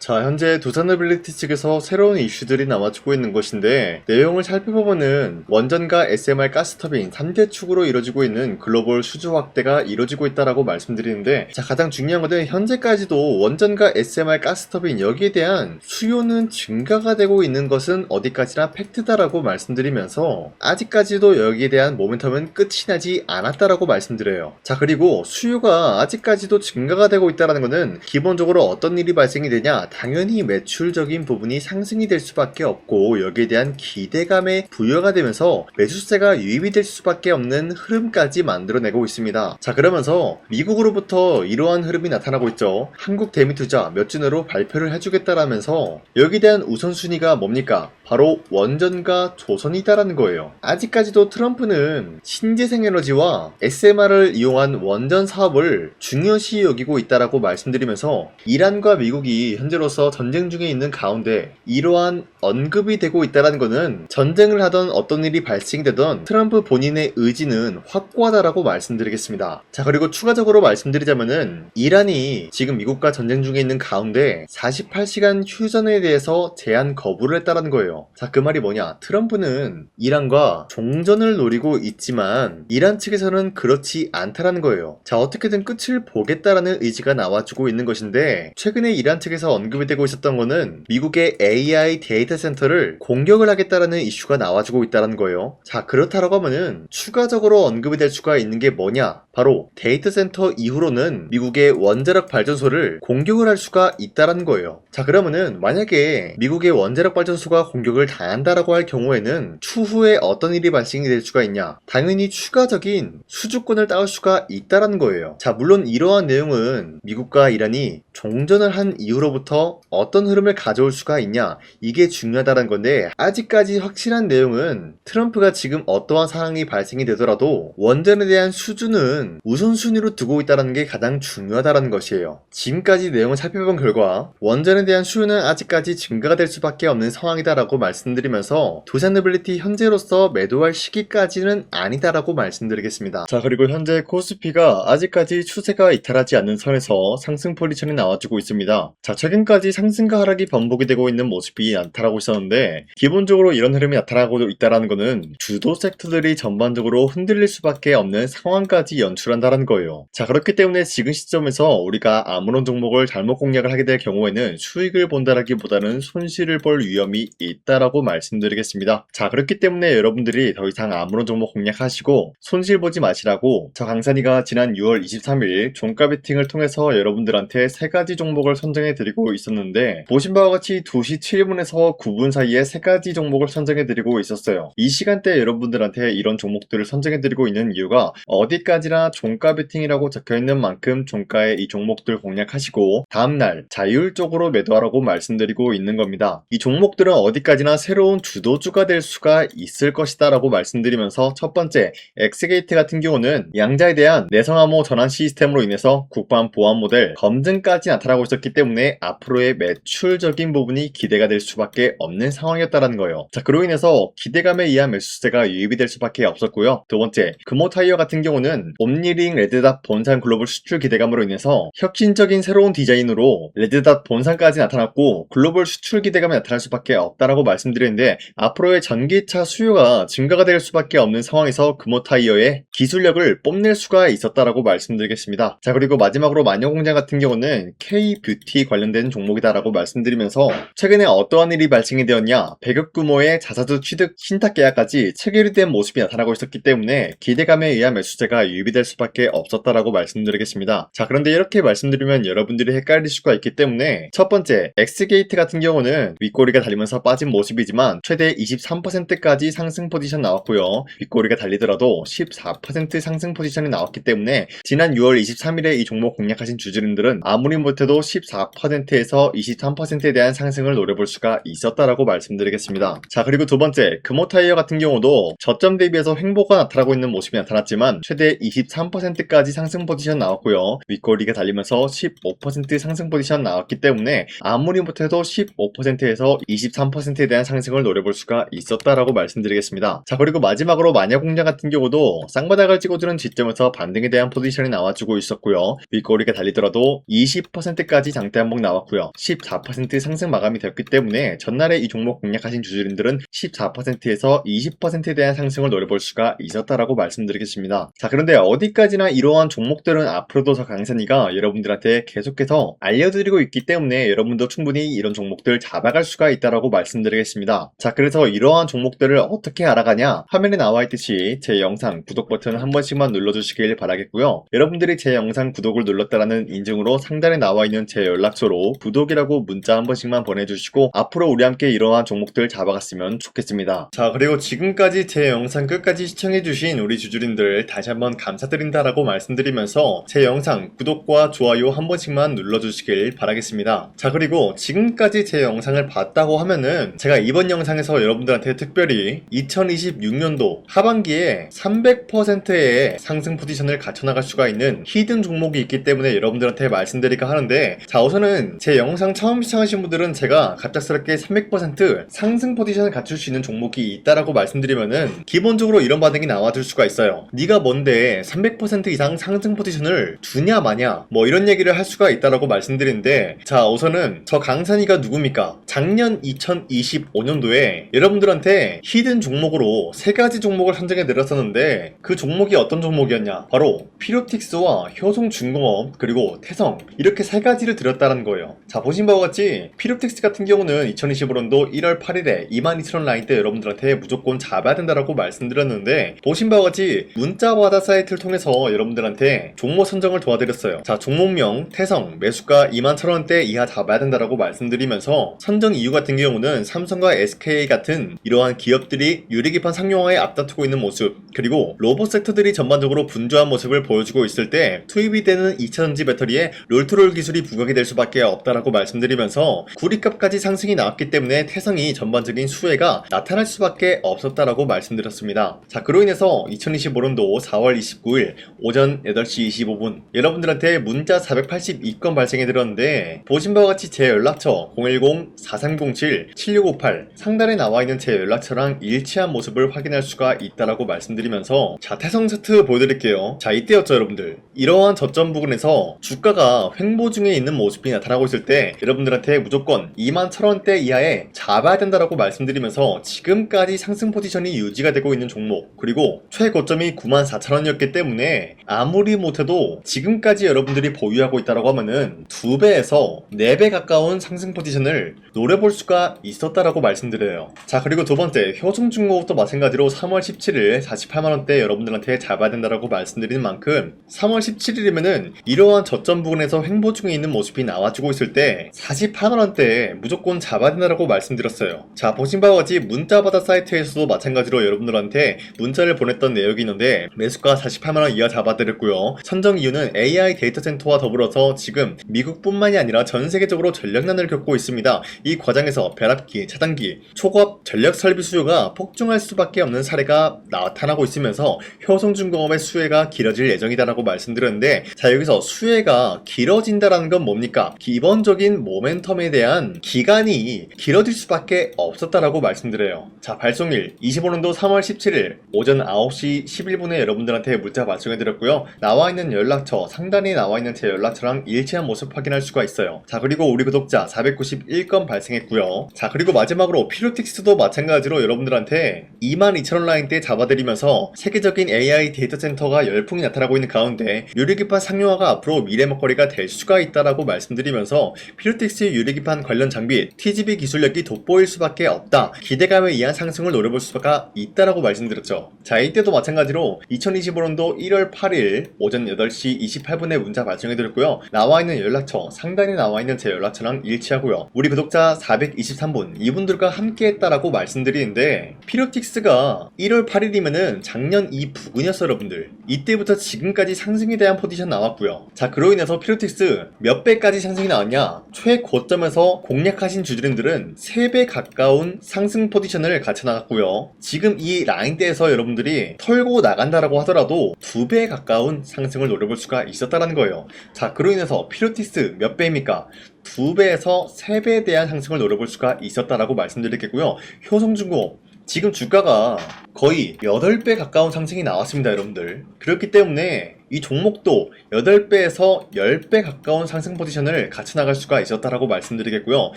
자, 현재 두산노빌리티 측에서 새로운 이슈들이 나와주고 있는 것인데, 내용을 살펴보면은 원전과 SMR 가스터빈 3대 축으로 이루어지고 있는 글로벌 수주 확대가 이루어지고 있다라고 말씀드리는데, 자, 가장 중요한 것은 현재까지도 원전과 SMR 가스터빈 여기에 대한 수요는 증가가 되고 있는 것은 어디까지나 팩트다라고 말씀드리면서, 아직까지도 여기에 대한 모멘텀은 끝이 나지 않았다라고 말씀드려요. 자, 그리고 수요가 아직까지도 증가가 되고 있다는 것은 기본적으로 어떤 일이 발생이 되냐, 당연히 매출적인 부분이 상승이 될 수밖에 없고, 여기에 대한 기대감에 부여가 되면서 매수세가 유입이 될 수밖에 없는 흐름까지 만들어내고 있습니다. 자, 그러면서 미국으로부터 이러한 흐름이 나타나고 있죠. 한국 대미투자 몇 주내로 발표를 해주겠다라면서 여기에 대한 우선순위가 뭡니까? 바로 원전과 조선이다라는 거예요. 아직까지도 트럼프는 신재생에너지와 SMR을 이용한 원전 사업을 중요시 여기고 있다라고 말씀드리면서, 이란과 미국이 현재로서 전쟁 중에 있는 가운데 이러한 언급이 되고 있다는 것은 전쟁을 하던 어떤 일이 발생되던 트럼프 본인의 의지는 확고하다라고 말씀드리겠습니다. 자, 그리고 추가적으로 말씀드리자면은 이란이 지금 미국과 전쟁 중에 있는 가운데 48시간 휴전에 대해서 제한 거부를 했다는 거예요. 자, 그 말이 뭐냐? 트럼프는 이란과 종전을 노리고 있지만 이란 측에서는 그렇지 않다라는 거예요. 자, 어떻게든 끝을 보겠다라는 의지가 나와주고 있는 것인데, 최근에 이란 측에서 언급이 되고 있었던 거는 미국의 AI 데이터 센터를 공격을 하겠다라는 이슈가 나와주고 있다는 거예요. 자, 그렇다라고 하면은 추가적으로 언급이 될 수가 있는 게 뭐냐? 바로 데이터 센터 이후로는 미국의 원자력 발전소를 공격을 할 수가 있다는 거예요. 자, 그러면은 만약에 미국의 원자력 발전소가 공격을 당한다라고 할 경우에는 추후에 어떤 일이 발생이 될 수가 있냐? 당연히 추가적인 수주권을 따올 수가 있다는 거예요. 자, 물론 이러한 내용은 미국과 이란이 종전을 한 이후로부터 어떤 흐름을 가져올 수가 있냐, 이게 중요하다는 건데, 아직까지 확실한 내용은 트럼프가 지금 어떠한 상황이 발생이 되더라도 원전에 대한 수주는 우선순위로 두고 있다는 게 가장 중요하다는 것이에요. 지금까지 내용을 살펴본 결과 원전에 대한 수요는 아직까지 증가가 될 수밖에 없는 상황이다라고 말씀드리면서, 두산노빌리티 현재로서 매도할 시기까지는 아니다라고 말씀드리겠습니다. 자, 그리고 현재 코스피가 아직까지 추세가 이탈하지 않는 선에서 상승 포지션이 나와주고 있습니다. 자, 최근까지 상승과 하락이 반복이 되고 있는 모습이 나타나고 있었는데, 기본적으로 이런 흐름이 나타나고 있다는 것은 주도 섹터들이 전반적으로 흔들릴 수밖에 없는 상황까지 연출한다는 거예요. 자, 그렇기 때문에 지금 시점에서 우리가 아무런 종목을 잘못 공략을 하게 될 경우에는 수익을 본다라기보다는 손실을 볼 위험이 있다라고 말씀드리겠습니다. 자, 그렇기 때문에 여러분들이 더 이상 아무런 종목 공략하시고 손실 보지 마시라고 저 강산이가 지난 6월 23일 종가 베팅을 통해서 여러분들한테 3가지 종목을 선정해 드리고 있었는데, 보신 바와 같이 2시 7분에서 9분 사이에 3가지 종목을 선정해 드리고 있었어요. 이 시간대에 여러분들한테 이런 종목들을 선정해 드리고 있는 이유가, 어디까지나 종가 베팅이라고 적혀 있는 만큼 종가에 이 종목들 공략하시고 다음날 자율적으로 매도하라고 말씀드리고 있는 겁니다. 이 종목들은 어디까지나 새로운 주도주가 될 수가 있을 것이다 라고 말씀드리면서, 첫 번째 엑스게이트 같은 경우는 양자에 대한 내성암호 전환 시스템으로 인해서 국방 보안 모델 검증까지 나타나고 있었기 때문에 앞으로의 매출적인 부분이 기대가 될 수밖에 없는 상황이었다는 거예요. 자, 그로 인해서 기대감에 의한 매수세가 유입이 될 수밖에 없었고요. 두 번째, 금호타이어 같은 경우는 옴니링 레드닷 본산 글로벌 수출 기대감으로 인해서 혁신적인 새로운 디자인으로 레드닷 본산까지 나타났고 글로벌 수출 기대감이 나타날 수밖에 없다라고 말씀드렸는데, 앞으로의 전기차 수요가 증가가 될 수밖에 없는 상황에서 금호타이어의 기술력을 뽐낼 수가 있었다라고 말씀드리겠습니다. 자, 그리고 마지막으로 마녀공장 같은 경우는 K-뷰티 관련된 종목이다라고 말씀드리면서, 최근에 어떠한 일이 발생이 되었냐, 100억 규모의 자사주 취득 신탁 계약까지 체결이 된 모습이 나타나고 있었기 때문에 기대감에 의한 매수세가 유입이 될 수밖에 없었다라고 말씀드리겠습니다. 자, 그런데 이렇게 말씀드리면 여러분들이 헷갈릴 수가 있기 때문에, 첫 번째 엑스게이트 같은 경우는 윗꼬리가 달리면서 빠진 모습이지만 최대 23%까지 상승 포지션 나왔고요. 윗꼬리가 달리더라도 14% 상승 포지션이 나왔기 때문에 지난 6월 23일에 이 종목 공략하신 주주님들은 아무리 못해도 14%에서 23%에 대한 상승을 노려볼 수가 있었다라고 말씀드리겠습니다. 자, 그리고 두 번째 금호타이어 같은 경우도 저점 대비해서 횡보가 나타나고 있는 모습이 나타났지만 최대 23%까지 상승 포지션 나왔고요. 윗꼬리가 달리면서 15% 상승 포지션 나왔기 때문에 아무리 못해도 15%에서 23%에 대한 상승을 노려볼 수가 있었다라고 말씀드리겠습니다. 자, 그리고 마지막으로 마녀공장 같은 경우도 쌍바닥을 찍어주는 지점에서 반등에 대한 포지션이 나와주고 있었고요. 윗꼬리가 달리더라도 20%까지 장대 한봉 나왔고요. 있고요. 14% 상승 마감이 되었기 때문에 전날에 이 종목 공략하신 주주님들은 14%에서 20%에 대한 상승을 노려볼 수가 있었다라고 말씀드리겠습니다. 자, 그런데 어디까지나 이러한 종목들은 앞으로도 저 강산이가 여러분들한테 계속해서 알려드리고 있기 때문에 여러분도 충분히 이런 종목들 잡아갈 수가 있다라고 말씀드리겠습니다. 자, 그래서 이러한 종목들을 어떻게 알아가냐? 화면에 나와 있듯이 제 영상 구독 버튼 한 번씩만 눌러주시길 바라겠고요. 여러분들이 제 영상 구독을 눌렀다라는 인증으로 상단에 나와 있는 제 연락처로 구독이라고 문자 한 번씩만 보내주시고 앞으로 우리 함께 이러한 종목들 잡아갔으면 좋겠습니다. 자, 그리고 지금까지 제 영상 끝까지 시청해주신 우리 주주님들 다시 한번 감사드린다라고 말씀드리면서 제 영상 구독과 좋아요 한 번씩만 눌러주시길 바라겠습니다. 자, 그리고 지금까지 제 영상을 봤다고 하면은 제가 이번 영상에서 여러분들한테 특별히 2026년도 하반기에 300%의 상승 포지션을 갖춰나갈 수가 있는 히든 종목이 있기 때문에 여러분들한테 말씀드릴까 하는데, 자, 우선은 제 영상 처음 시청하신 분들은 제가 갑작스럽게 300% 상승 포지션을 갖출 수 있는 종목이 있다라고 말씀드리면은 기본적으로 이런 반응이 나와줄 수가 있어요. 네가 뭔데 300% 이상 상승 포지션을 주냐 마냐 뭐 이런 얘기를 할 수가 있다라고 말씀드리는데, 자, 우선은 저 강산이가 누굽니까? 작년 2025년도에 여러분들한테 히든 종목으로 3가지 종목을 선정해 드렸었는데 그 종목이 어떤 종목이었냐? 바로 피로틱스와 효성중공업 그리고 태성, 이렇게 3가지를 드렸다는 거예요. 자, 보신 바와 같이 피로틱스 같은 경우는 2025년도 1월 8일에 22,000원 라인 때 여러분들한테 무조건 잡아야 된다라고 말씀드렸는데, 보신 바와 같이 문자바다 사이트를 통해서 여러분들한테 종목 선정을 도와드렸어요. 자, 종목명 태성 매수가 21,000원대 이하 잡아야 된다라고 말씀드리면서 선정 이유 같은 경우는 삼성과 SK 같은 이러한 기업들이 유리기판 상용화에 앞다투고 있는 모습, 그리고 로봇 섹터들이 전반적으로 분주한 모습을 보여주고 있을 때 투입이 되는 2차전지 배터리에 롤투롤 기술이 부각이 될 수밖에 없다라고 말씀드리면서 구리값까지 상승이 나왔기 때문에 태성이 전반적인 수혜가 나타날 수밖에 없었다라고 말씀드렸습니다. 자, 그로 인해서 2025년도 4월 29일 오전 8시 25분 여러분들한테 문자 482건 발생해 드렸는데, 보신 바와 같이 제 연락처 010-4307-7658 상단에 나와 있는 제 연락처랑 일치한 모습을 확인할 수가 있다라고 말씀드리면서, 자, 태성 차트 보여드릴게요. 자, 이때였죠 여러분들. 이러한 저점 부근에서 주가가 횡보 중에 있는 모습이 나타나고 있을 때 여러분들한테 무조건 21,000원대 이하에 잡아야 된다라고 말씀드리면서 지금까지 상승 포지션이 유지가 되고 있는 종목, 그리고 최고점이 94,000원이었기 때문에 아무리 못해도 지금까지 여러분들이 보유하고 있다라고 하면은 2배에서 4배 가까운 상승 포지션을 노려볼 수가 있었다라고 말씀드려요. 자, 그리고 두 번째 효성중공업도 마찬가지로 3월 17일 48만원대 여러분들한테 잡아야 된다라고 말씀드리는 만큼 3월 17일이면은 이러한 저점 부근에서 횡보 중에 있는 모습이 나와주고 있을 때 48만원대에 무조건 잡아야 된다라고 말씀드렸어요. 자, 보신 바와 같이 문자바다 사이트에서도 마찬가지로 여러분들한테 문자를 보냈던 내역이 있는데 매수가 48만원 이하 잡아드렸고요. 선정 이유는 AI 데이터 센터와 더불어서 지금 미국뿐만이 아니라 전 세계적으로 전력난을 겪고 있습니다. 이 과정에서 벼락기, 차단기, 초고압 전력 설비 수요가 폭증할 수밖에 없는 사례가 나타나고 있으면서 효성중공업의 수혜가 길어질 예정이다라고 말씀드렸는데, 자, 여기서 수혜가 길어진다라는 건 뭡니까? 기본적인 모멘텀에 대한 기간이 길어질 수밖에 없었다라고 말씀드려요. 자, 발송일 25년도 3월 17일 오전 9시 11분에 여러분들한테 문자 발송해드렸고요. 나와 있는 연락처 상단에 나와 있는 제 연락처랑 일치한 모습 확인할 수가 있어요. 자, 그리고 우리 구독자 491건 발생했고요. 자, 그리고 마지막으로 피로틱스도 마찬가지로 여러분들한테 22,000원 라인 때 잡아드리면서 세계적인 AI 데이터 센터가 열풍이 나타나고 있는 가운데 유리기판 상용화가 앞으로 미래 먹거리가 될 수가 있다라고 말씀드리면서 피로틱스 유리기판 관련 장비 TGV 기술력이 돋보일 수밖에 없다, 기대감에 의한 상승을 노려볼 수가 있다라고 말씀드렸죠. 자, 이때도 마찬가지로 2025년도 1월 8일 오전 8시 28분에 문자 발송해드렸고요. 나와 있는 연락처 상단에 나와 있는 제 연락처랑 일치하고요. 우리 구독자 423분 이분들과 함께 했다라고 말씀드리는데, 피로틱스가 1월 8일이면은 작년 이 부근이었어요 여러분들. 이때부터 지금까지 상승에 대한 포지션 나왔고요. 자, 그로 인해서 피로틱스 몇 배까지 상승이 나왔냐? 최고점에서 공략하신 주주님들은 3배 가까운 상승 포지션을 갖춰 나갔고요. 지금 이 라인대에서 여러분들이 털고 나간다라고 하더라도 2배 가까운 상승을 노려볼 수가 있었다라는 거예요. 자, 그로 인해서 피로틱스 몇 배입니까? 2배에서 3배에 대한 상승을 노려볼 수가 있었다라고 말씀드리겠고요. 효성중공업 지금 주가가 거의 8배 가까운 상승이 나왔습니다 여러분들. 그렇기 때문에 이 종목도 8배에서 10배 가까운 상승 포지션을 갖춰 나갈 수가 있었다라고 말씀드리겠고요.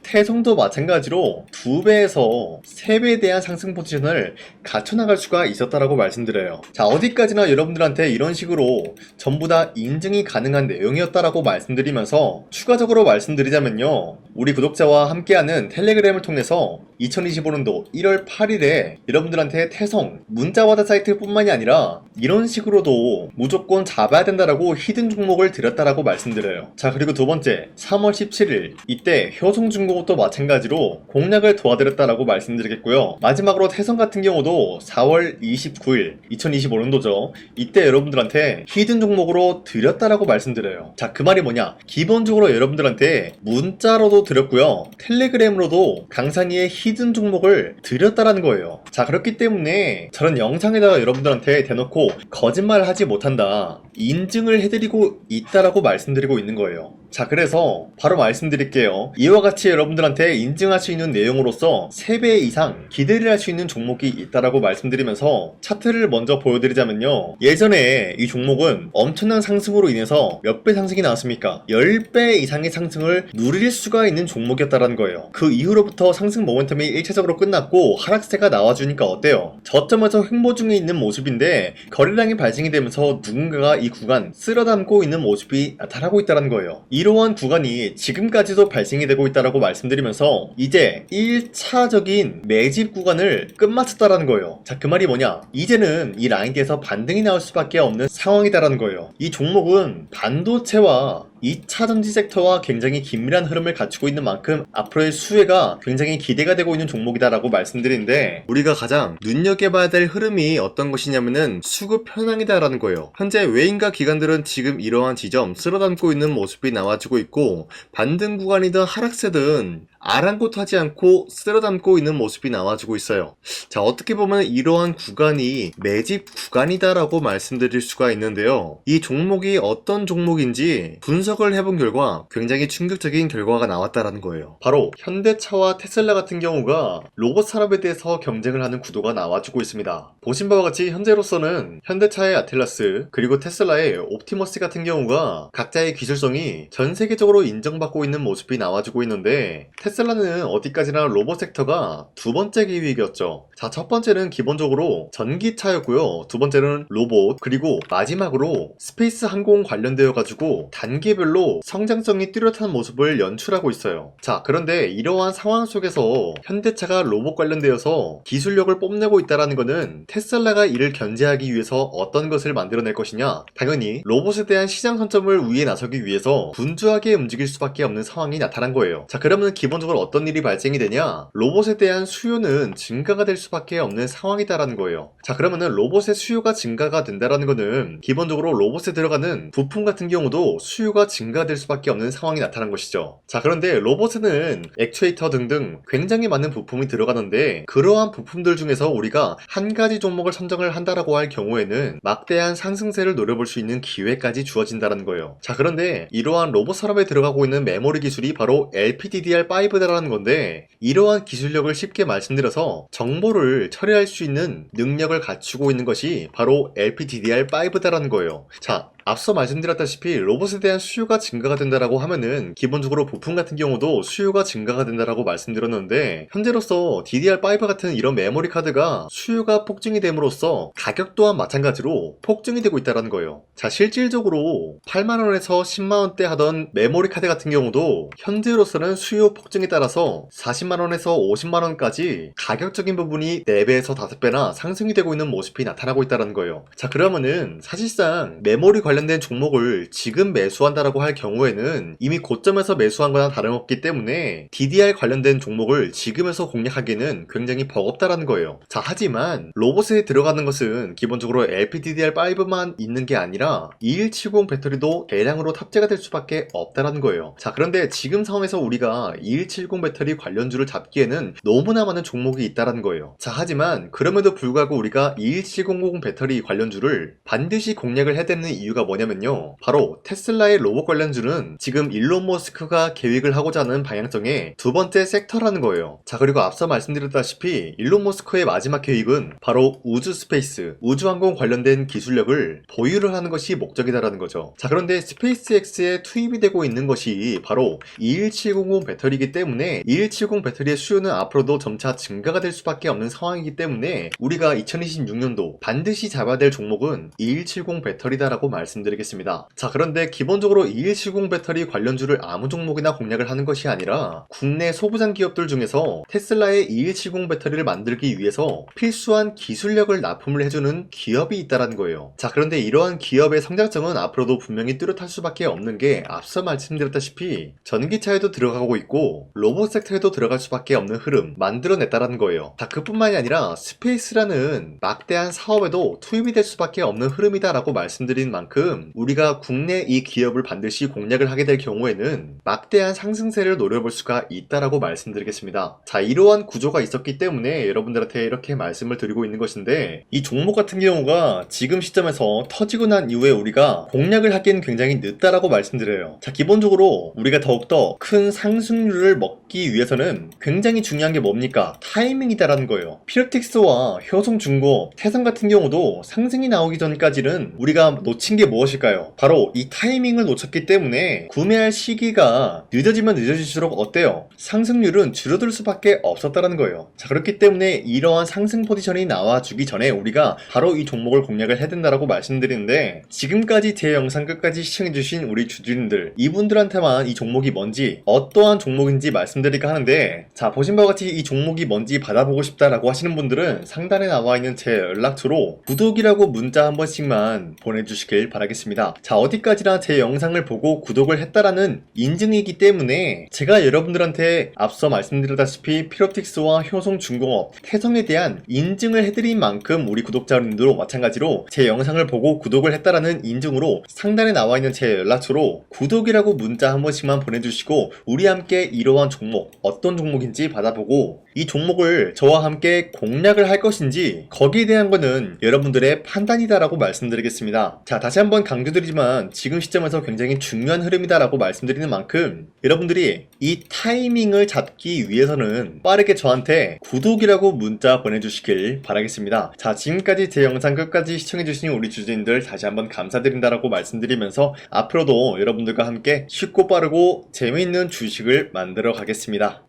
태성도 마찬가지로 2배에서 3배에 대한 상승 포지션을 갖춰 나갈 수가 있었다라고 말씀드려요. 자, 어디까지나 여러분들한테 이런 식으로 전부 다 인증이 가능한 내용이었다라고 말씀드리면서 추가적으로 말씀드리자면요. 우리 구독자와 함께하는 텔레그램을 통해서 2025년도 1월 8일에 여러분들한테 태성 문자와다 사이트 뿐만이 아니라 이런 식으로도 무조건 잡아야 된다라고 히든 종목을 드렸다라고 말씀드려요. 자, 그리고 두 번째 3월 17일 이때 효성중공업도 마찬가지로 공략을 도와드렸다라고 말씀드리겠고요. 마지막으로 태성 같은 경우도 4월 29일 2025년도죠. 이때 여러분들한테 히든 종목으로 드렸다라고 말씀드려요. 자, 그 말이 뭐냐? 기본적으로 여러분들한테 문자로도 드렸고요. 텔레그램으로도 강산이의 히든 종목을 드렸다라는 거예요. 자, 그렇기 때문에 저런 영상에다가 여러분들한테 대놓고 거짓말을 하지 못한다, 인증을 해드리고 있다라고 말씀드리고 있는 거예요. 자, 그래서 바로 말씀드릴게요. 이와 같이 여러분들한테 인증할 수 있는 내용으로서 3배 이상 기대를 할 수 있는 종목이 있다라고 말씀드리면서 차트를 먼저 보여드리자면요. 예전에 이 종목은 엄청난 상승으로 인해서 몇 배 상승이 나왔습니까? 10배 이상의 상승을 누릴 수가 있는 종목이었다라는 거예요. 그 이후로부터 상승 모멘텀이 1차적으로 끝났고 하락세가 나와주니까 어때요? 저점에서 횡보 중에 있는 모습인데 거래량이 발생이 되면서 누군가가 이 구간 쓸어담고 있는 모습이 나타나고 있다는 거예요. 이러한 구간이 지금까지도 발생이 되고 있다라고 말씀드리면서 이제 1차적인 매집 구간을 끝마쳤다라는 거예요. 자, 그 말이 뭐냐? 이제는 이 라인대에서 반등이 나올 수밖에 없는 상황이다라는 거예요. 이 종목은 반도체와 2차 전지 섹터와 굉장히 긴밀한 흐름을 갖추고 있는 만큼 앞으로의 수혜가 굉장히 기대가 되고 있는 종목이다라고 말씀드리는데, 우리가 가장 눈여겨봐야 될 흐름이 어떤 것이냐면은 수급 현황이다라는 거예요. 현재 외인과 기관들은 지금 이러한 지점 쓸어담고 있는 모습이 나와주고 있고, 반등 구간이든 하락세든 아랑곳하지 않고 쓸어담고 있는 모습이 나와주고 있어요. 자, 어떻게 보면 이러한 구간이 매집 구간이다라고 말씀드릴 수가 있는데요. 이 종목이 어떤 종목인지 분석을 해본 결과 굉장히 충격적인 결과가 나왔다라는 거예요. 바로 현대차와 테슬라 같은 경우가 로봇 산업에 대해서 경쟁을 하는 구도가 나와주고 있습니다. 보신 바와 같이 현재로서는 현대차의 아틀라스 그리고 테슬라의 옵티머스 같은 경우가 각자의 기술성이 전 세계적으로 인정받고 있는 모습이 나와주고 있는데, 테슬라는 어디까지나 로봇 섹터가 두 번째 기획이었죠. 자, 첫 번째는 기본적으로 전기차였고요. 두 번째는 로봇, 그리고 마지막으로 스페이스 항공 관련되어 가지고 단계별로 성장성이 뚜렷한 모습을 연출하고 있어요. 자, 그런데 이러한 상황 속에서 현대차가 로봇 관련되어서 기술력을 뽐내고 있다는 것은 테슬라가 이를 견제하기 위해서 어떤 것을 만들어낼 것이냐? 당연히 로봇에 대한 시장 선점을 위해 나서기 위해서 분주하게 움직일 수밖에 없는 상황이 나타난 거예요. 자, 그러면 기본적으로 어떤 일이 발생이 되냐? 로봇에 대한 수요는 증가가 될 수밖에 없는 상황이다라는 거예요. 자, 그러면은 로봇의 수요가 증가가 된다라는 거는 기본적으로 로봇에 들어가는 부품 같은 경우도 수요가 증가될 수밖에 없는 상황이 나타난 것이죠. 자, 그런데 로봇에는 액추에이터 등등 굉장히 많은 부품이 들어가는데, 그러한 부품들 중에서 우리가 한 가지 종목을 선정을 한다라고 할 경우에는 막대한 상승세를 노려볼 수 있는 기회까지 주어진다는 거예요. 자, 그런데 이러한 로봇 산업에 들어가고 있는 메모리 기술이 바로 LPDDR5다라는 건데, 이러한 기술력을 쉽게 말씀드려서 정보를 처리할 수 있는 능력을 갖추고 있는 것이 바로 LPDDR5다라는 거예요. 자, 앞서 말씀드렸다시피 로봇에 대한 수요가 증가가 된다라고 하면은 기본적으로 부품 같은 경우도 수요가 증가가 된다라고 말씀드렸는데, 현재로서 DDR5 같은 이런 메모리 카드가 수요가 폭증이 됨으로써 가격 또한 마찬가지로 폭증이 되고 있다는 거예요. 자, 실질적으로 8만원에서 10만원대 하던 메모리 카드 같은 경우도 현재로서는 수요 폭증에 따라서 40만원에서 50만원까지 가격적인 부분이 4배에서 5배나 상승이 되고 있는 모습이 나타나고 있다는 거예요. 자, 그러면은 사실상 메모리 관련된 종목을 지금 매수한다라고 할 경우에는 이미 고점에서 매수한 거나 다름없기 때문에 DDR 관련된 종목을 지금에서 공략하기는 굉장히 버겁다라는 거예요. 자, 하지만 로봇에 들어가는 것은 기본적으로 LPDDR5만 있는 게 아니라 2170 배터리도 대량으로 탑재가 될 수밖에 없다라는 거예요. 자, 그런데 지금 상황에서 우리가 2170 배터리 관련주를 잡기에는 너무나 많은 종목이 있다라는 거예요. 자, 하지만 그럼에도 불구하고 우리가 21700 배터리 관련주를 반드시 공략을 해야 되는 이유가 뭐냐면요. 바로 테슬라의 로봇 관련주는 지금 일론 머스크가 계획을 하고자 하는 방향성의 두 번째 섹터라는 거예요. 자, 그리고 앞서 말씀드렸다시피 일론 머스크의 마지막 계획은 바로 우주 스페이스, 우주항공 관련된 기술력을 보유를 하는 것이 목적이다라는 거죠. 자, 그런데 스페이스X에 투입이 되고 있는 것이 바로 21700 배터리이기 때문에 2170 배터리의 수요는 앞으로도 점차 증가가 될 수밖에 없는 상황이기 때문에 우리가 2026년도 반드시 잡아야 될 종목은 2170 배터리다라고 말씀드리겠습니다. 자, 그런데 기본적으로 2170 배터리 관련주를 아무 종목이나 공략을 하는 것이 아니라 국내 소부장 기업들 중에서 테슬라의 2170 배터리를 만들기 위해서 필수한 기술력을 납품을 해주는 기업이 있다는 거예요. 자, 그런데 이러한 기업의 성장성은 앞으로도 분명히 뚜렷할 수밖에 없는 게 앞서 말씀드렸다시피 전기차에도 들어가고 있고 로봇 섹터에도 들어갈 수밖에 없는 흐름 만들어냈다라는 거예요. 자, 그뿐만이 아니라 스페이스라는 막대한 사업에도 투입이 될 수밖에 없는 흐름이다라고 말씀드린 만큼 우리가 국내 이 기업을 반드시 공략을 하게 될 경우에는 막대한 상승세를 노려볼 수가 있다라고 말씀드리겠습니다. 자, 이러한 구조가 있었기 때문에 여러분들한테 이렇게 말씀을 드리고 있는 것인데 이 종목 같은 경우가 지금 시점에서 터지고 난 이후에 우리가 공략을 하기엔 굉장히 늦다라고 말씀드려요. 자, 기본적으로 우리가 더욱더 큰 상승률을 먹기 위해서는 굉장히 중요한 게 뭡니까? 타이밍이다라는 거예요. 피로틱스와 효성중공업, 태산 같은 경우도 상승이 나오기 전까지는 우리가 놓친 게 무엇일까요? 바로 이 타이밍을 놓쳤기 때문에 구매할 시기가 늦어지면 늦어질수록 어때요? 상승률은 줄어들 수밖에 없었다는 거예요. 자, 그렇기 때문에 이러한 상승 포지션이 나와주기 전에 우리가 바로 이 종목을 공략을 해야 된다라고 말씀드리는데 지금까지 제 영상 끝까지 시청해주신 우리 주주님들 이분들한테만 이 종목이 뭔지 어떠한 종목인지 말씀드릴까 하는데 자, 보신 바와 같이 이 종목이 뭔지 받아보고 싶다라고 하시는 분들은 상단에 나와 있는 제 연락처로 구독이라고 문자 한 번씩만 보내주시길 바라겠습니다. 자, 어디까지나 제 영상을 보고 구독을 했다라는 인증이기 때문에 제가 여러분들한테 앞서 말씀드렸다시피 피로틱스와 효성중공업, 태성에 대한 인증을 해드린 만큼 우리 구독자님들도 마찬가지로 제 영상을 보고 구독을 했다라는 인증으로 상단에 나와 있는 제 연락처로 구독이라고 문자 한 번씩만 보내주시고 우리 함께 이러한 종목, 어떤 종목인지 받아보고 이 종목을 저와 함께 공략을 할 것인지 거기에 대한 거는 여러분들의 판단이다라고 말씀드리겠습니다. 자, 다시 한번 강조드리지만 지금 시점에서 굉장히 중요한 흐름이다라고 말씀드리는 만큼 여러분들이 이 타이밍을 잡기 위해서는 빠르게 저한테 구독이라고 문자 보내주시길 바라겠습니다. 자, 지금까지 제 영상 끝까지 시청해주신 우리 주주님들 다시 한번 감사드린다라고 말씀드리면서 앞으로도 여러분들과 함께 쉽고 빠르고 재미있는 주식을 만들어 가겠습니다.